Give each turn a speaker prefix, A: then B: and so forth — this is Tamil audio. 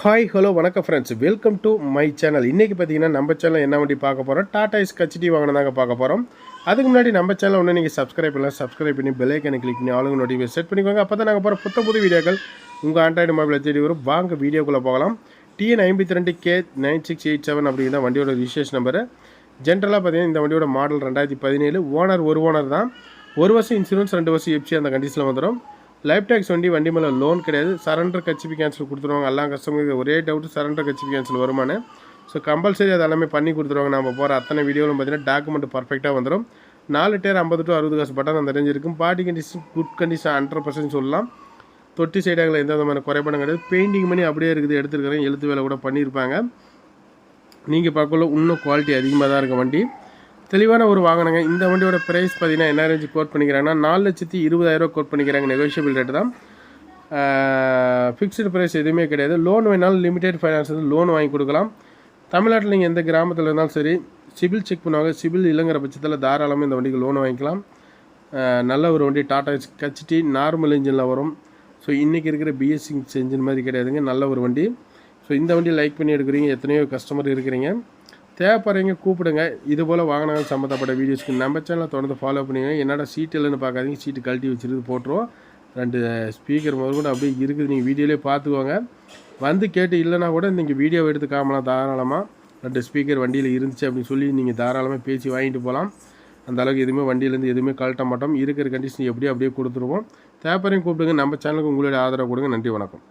A: ஹாய் ஹலோ வணக்கம் friends, welcome to my channel. இன்றைக்கி பார்த்தீங்கன்னா நம்ம சேனல் என்ன வண்டி பார்க்க போகிறோம், டாடா ஏஸ் கச்சிடி வாங்கினதாங்க பார்க்க போகிறோம். அதுக்கு முன்னாடி நம்ம சேனல் ஒன்று நீங்கள் சப்ஸ்கிரைப் பண்ணி பெல் ஐக்கனை கிளிக் பண்ணி ஆளுங்க நோட்டிஃபிகேஷன் செட் பண்ணிக்கோங்க. அப்போ தான் நாங்கள் போகிற புது வீடியோக்கள் உங்கள் ஆண்ட்ராய்டு மொபைலில் தேடி வரும். வாங்க வீடியோக்குள்ளே போகலாம். TN52K9687 அப்படிங்கிற வண்டியோட ரிஜிஸ்ட்ரேஷன் நம்பரு. ஜென்ரலாக பார்த்தீங்கன்னா இந்த வண்டியோட மாடல் 2017. ஓனர் ஒரு ஓனர் தான். 1 வருஷம் இன்சூரன்ஸ், 2 வருஷம் எஃப்சி அந்த கண்டிஷனில் வந்துடும். லைஃப் டேக்ஸ் வண்டி மேலே லோன் கிடையாது. சரண்டர் கச்சிபி கேன்சல் கொடுத்துருவாங்க. எல்லா கஸ்டமருக்கு ஒரே டவுட், சரண்டர் கச்சிபி கேன்சல் வருமானு. ஸோ கம்பல்சரி அது எல்லாமே பண்ணி கொடுத்துருவாங்க. நம்ம போகிற அத்தனை வீடியோவில் பார்த்தீங்கன்னா டாக்குமெண்ட் பர்ஃபெக்டாக வந்துடும். 4 டயர் 50 to 60 காசு பட்டன் அந்த ரேஞ்ச் இருக்கும். பாடி கண்டிஷன் குட் கண்டிஷன் 100% சொல்லலாம். தொட்டி சைடாகில் எந்த விதமான குறைபாடும் கிடையாது. பெயிண்டிங் பண்ணி அப்படியே இருக்குது, எடுத்துருக்கிறேன். எழுத்து வேலை கூட பண்ணியிருப்பாங்க. நீங்கள் பார்க்கல இன்னும் குவாலிட்டி அதிகமாக தான் இருக்க வண்டி. தெளிவான ஒரு வாகனங்க. இந்த வண்டியோட ப்ரைஸ் பார்த்தீங்கன்னா என்ன ரேஞ்சு கோட் பண்ணிக்கிறாங்கன்னா 4,20,000 கோட் பண்ணிக்கிறாங்க. நெகோஷியபிள் ரேட்டு தான். ஃபிக்ஸ்டு ப்ரைஸ் எதுவுமே கிடையாது. லோன் வேணாலும் லிமிடெட் ஃபைனான்ஸ் வந்து லோன் வாங்கி கொடுக்கலாம். தமிழ்நாட்டில் நீங்கள் எந்த கிராமத்தில் இருந்தாலும் சரி, சிபில் செக் பண்ணுவாங்க. சிபில் இல்லைங்கிற பட்சத்தில் தாராளமாக இந்த வண்டிக்கு லோன் வாங்கிக்கலாம். நல்ல ஒரு வண்டி. டாடா கச்சிடி நார்மல் இன்ஜினில் வரும். ஸோ இன்றைக்கி இருக்கிற பிஎஸ்சி இன்ஜின் மாதிரி கிடையாதுங்க. நல்ல ஒரு வண்டி. ஸோ இந்த வண்டி லைக் பண்ணி எடுக்கிறீங்க, எத்தனையோ கஸ்டமர் இருக்கிறீங்க, தேவைப்படுறீங்க கூப்பிடுங்க. இதுபோல் வாகனங்கள் சம்மந்தப்பட்ட வீடியோஸ்க்கு நம்ம சேனலை தொடர்ந்து ஃபாலோ பண்ணிங்க. என்னடா சீட் இல்லைன்னு பார்க்காதீங்க, சீட்டு கழட்டி வச்சுருந்து போட்டுருவோம். 2 ஸ்பீக்கர் முதல் கூட அப்படியே இருக்குது, நீங்கள் வீடியோலேயே பார்த்துக்கோங்க. வந்து கேட்டு இல்லைனா கூட நீங்கள் வீடியோ எடுத்து காமலாம் தாராளமாக. 2 ஸ்பீக்கர் வண்டியில் இருந்துச்சு அப்படின்னு சொல்லி நீங்கள் தாராளமாக பேசி வாங்கிட்டு போகலாம். அந்தளவுக்கு எதுவுமே வண்டியிலேருந்து எதுவுமே கழட்ட மாட்டோம். இருக்கிற கண்டிஷன் எப்படியோ அப்படியே கொடுத்துருவோம். தேவைப்படுறீங்க கூப்பிடுங்க. நம்ம சேனலுக்கு உங்களுடைய ஆதரவு கொடுங்க. நன்றி, வணக்கம்.